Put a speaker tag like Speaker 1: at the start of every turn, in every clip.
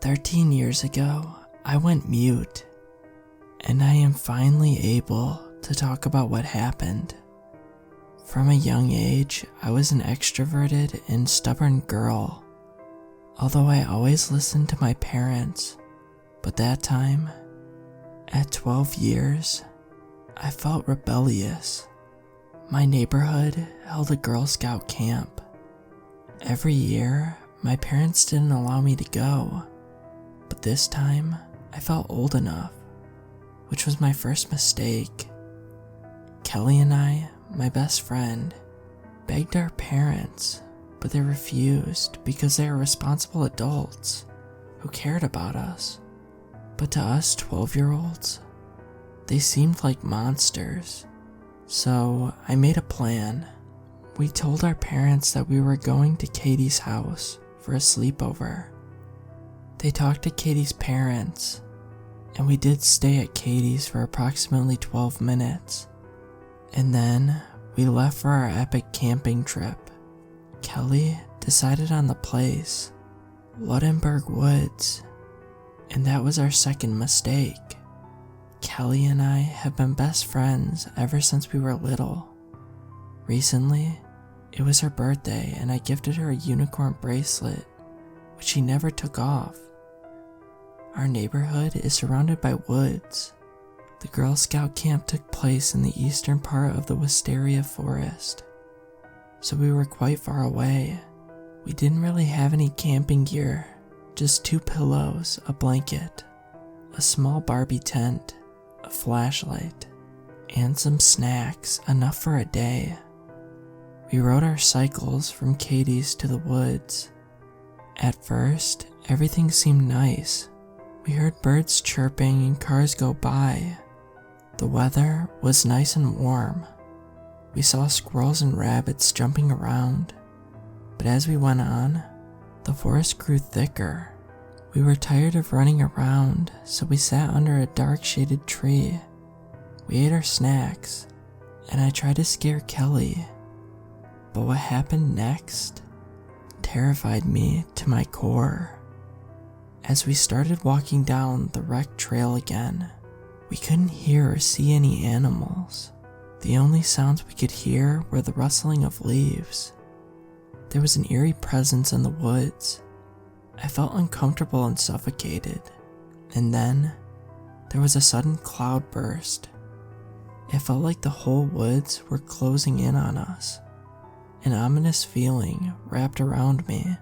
Speaker 1: 13 years ago, I went mute, and I am finally able to talk about what happened. From a young age, I was an extroverted and stubborn girl, although I always listened to my parents. But that time, at 12 years, I felt rebellious. My neighborhood held a Girl Scout camp. Every year, my parents didn't allow me to go, but this time, I felt old enough, which was my first mistake. Kelly and I, my best friend, begged our parents, but they refused because they are responsible adults who cared about us. But to us 12-year-olds, they seemed like monsters. So I made a plan. We told our parents that we were going to Katie's house for a sleepover. They talked to Katie's parents, and we did stay at Katie's for approximately 12 minutes. And then we left for our epic camping trip. Kelly decided on the place, Lunenburg Woods, and that was our second mistake. Kelly and I have been best friends ever since we were little. Recently, it was her birthday and I gifted her a unicorn bracelet, which she never took off. Our neighborhood is surrounded by woods. The Girl Scout camp took place in the eastern part of the wisteria forest, so we were quite far away. We didn't really have any camping gear, just 2 pillows, a blanket, a small Barbie tent, a flashlight, and some snacks, enough for a day. We rode our cycles from Katie's to the woods. At first, everything seemed nice. We heard birds chirping and cars go by. The weather was nice and warm. We saw squirrels and rabbits jumping around. But as we went on, the forest grew thicker. We were tired of running around, so we sat under a dark shaded tree. We ate our snacks, and I tried to scare Kelly. But what happened next terrified me to my core. As we started walking down the wrecked trail again, we couldn't hear or see any animals. The only sounds we could hear were the rustling of leaves. There was an eerie presence in the woods. I felt uncomfortable and suffocated. And then, there was a sudden cloud burst. It felt like the whole woods were closing in on us. An ominous feeling wrapped around me.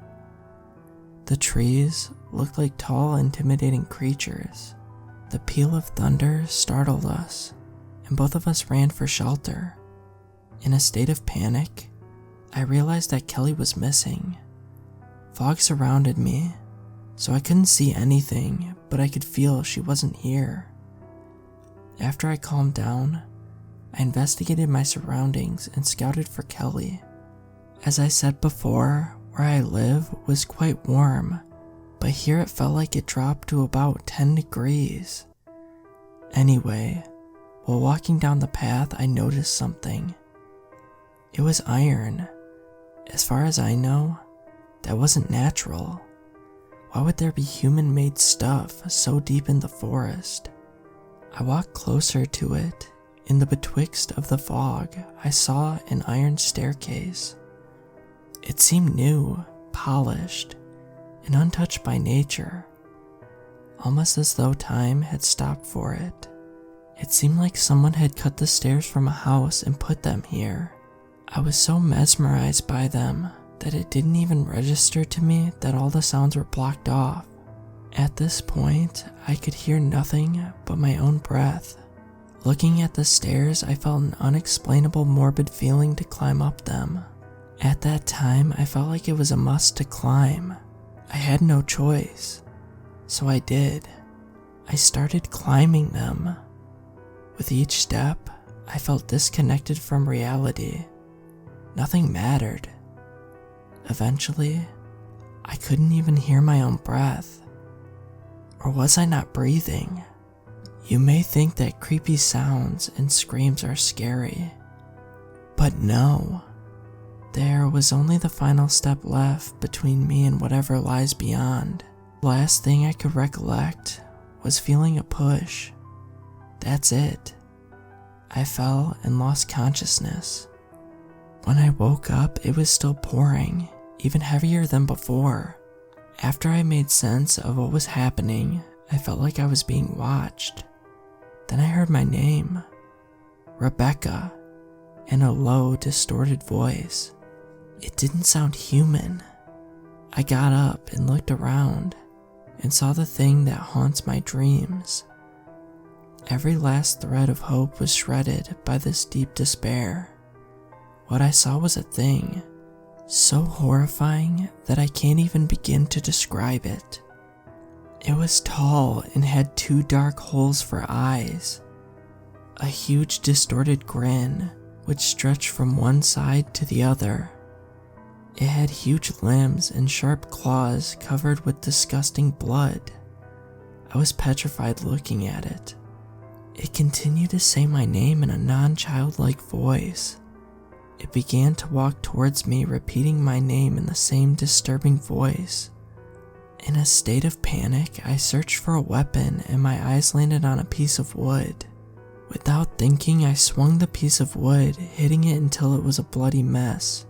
Speaker 1: The trees looked like tall, intimidating creatures. The peal of thunder startled us, and both of us ran for shelter. In a state of panic, I realized that Kelly was missing. Fog surrounded me, so I couldn't see anything, but I could feel she wasn't here. After I calmed down, I investigated my surroundings and scouted for Kelly. As I said before, where I live was quite warm, but here it felt like it dropped to about 10 degrees. Anyway, while walking down the path, I noticed something. It was iron. As far as I know, that wasn't natural. Why would there be human-made stuff so deep in the forest? I walked closer to it. In the betwixt of the fog, I saw an iron staircase. It seemed new, polished, and untouched by nature, almost as though time had stopped for it. It seemed like someone had cut the stairs from a house and put them here. I was so mesmerized by them that it didn't even register to me that all the sounds were blocked off. At this point, I could hear nothing but my own breath. Looking at the stairs, I felt an unexplainable morbid feeling to climb up them. At that time, I felt like it was a must to climb. I had no choice, so I did. I started climbing them. With each step, I felt disconnected from reality. Nothing mattered. Eventually, I couldn't even hear my own breath. Or was I not breathing? You may think that creepy sounds and screams are scary, but no. There was only the final step left between me and whatever lies beyond. Last thing I could recollect was feeling a push. That's it. I fell and lost consciousness. When I woke up, it was still pouring, even heavier than before. After I made sense of what was happening, I felt like I was being watched. Then I heard my name, Rebecca, in a low, distorted voice. It didn't sound human. I got up and looked around and saw the thing that haunts my dreams. Every last thread of hope was shredded by this deep despair. What I saw was a thing so horrifying that I can't even begin to describe it. It was tall and had 2 dark holes for eyes, a huge distorted grin which stretched from one side to the other. It had huge limbs and sharp claws covered with disgusting blood. I was petrified looking at it. It continued to say my name in a non-childlike voice. It began to walk towards me, repeating my name in the same disturbing voice. In a state of panic, I searched for a weapon and my eyes landed on a piece of wood. Without thinking, I swung the piece of wood, hitting it until it was a bloody mess.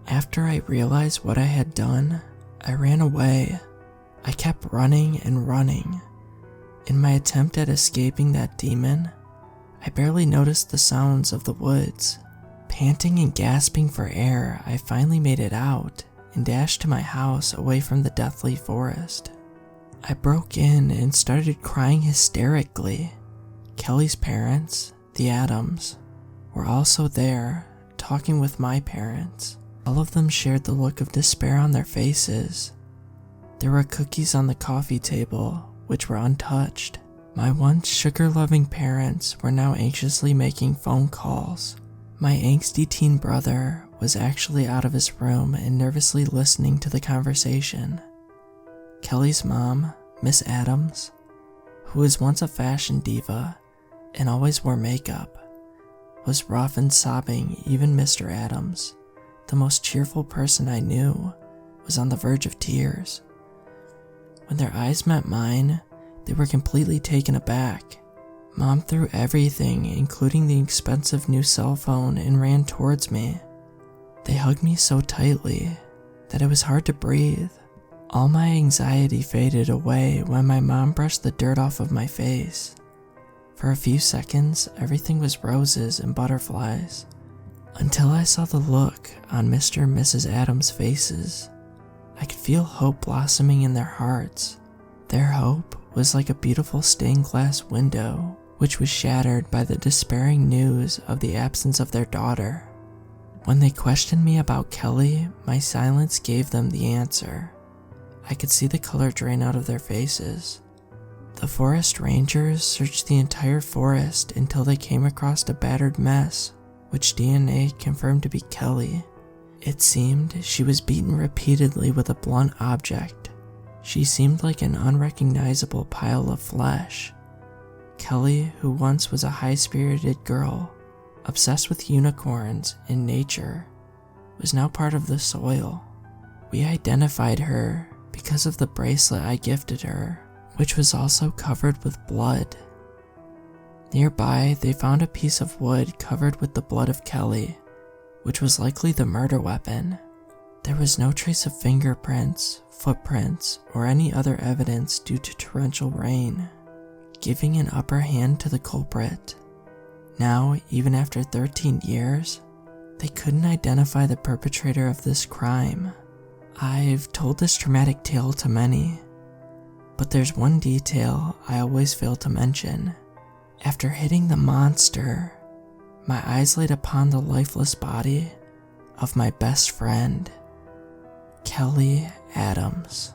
Speaker 1: After I realized what I had done, I ran away. I kept running and running. In my attempt at escaping that demon, I barely noticed the sounds of the woods. Panting and gasping for air, I finally made it out and dashed to my house away from the deathly forest. I broke in and started crying hysterically. Kelly's parents, the Adams, were also there, talking with my parents. All of them shared the look of despair on their faces. There were cookies on the coffee table, which were untouched. My once sugar-loving parents were now anxiously making phone calls. My angsty teen brother was actually out of his room and nervously listening to the conversation. Kelly's mom, Miss Adams, who was once a fashion diva and always wore makeup, was rough and sobbing. Even Mr. Adams, the most cheerful person I knew, was on the verge of tears. When their eyes met mine, they were completely taken aback. Mom threw everything, including the expensive new cell phone, and ran towards me. They hugged me so tightly that it was hard to breathe. All my anxiety faded away when my mom brushed the dirt off of my face. For a few seconds, everything was roses and butterflies, until I saw the look on Mr. and Mrs. Adams' faces. I could feel hope blossoming in their hearts. Their hope was like a beautiful stained glass window, which was shattered by the despairing news of the absence of their daughter. When they questioned me about Kelly, my silence gave them the answer. I could see the color drain out of their faces. The forest rangers searched the entire forest until they came across a battered mess, which DNA confirmed to be Kelly. It seemed she was beaten repeatedly with a blunt object. She seemed like an unrecognizable pile of flesh. Kelly, who once was a high-spirited girl, obsessed with unicorns and nature, was now part of the soil. We identified her because of the bracelet I gifted her, which was also covered with blood. Nearby, they found a piece of wood covered with the blood of Kelly, which was likely the murder weapon. There was no trace of fingerprints, footprints, or any other evidence due to torrential rain, giving an upper hand to the culprit. Now, even after 13 years, they couldn't identify the perpetrator of this crime. I've told this traumatic tale to many, but there's one detail I always fail to mention. After hitting the monster, my eyes laid upon the lifeless body of my best friend, Kelly Adams.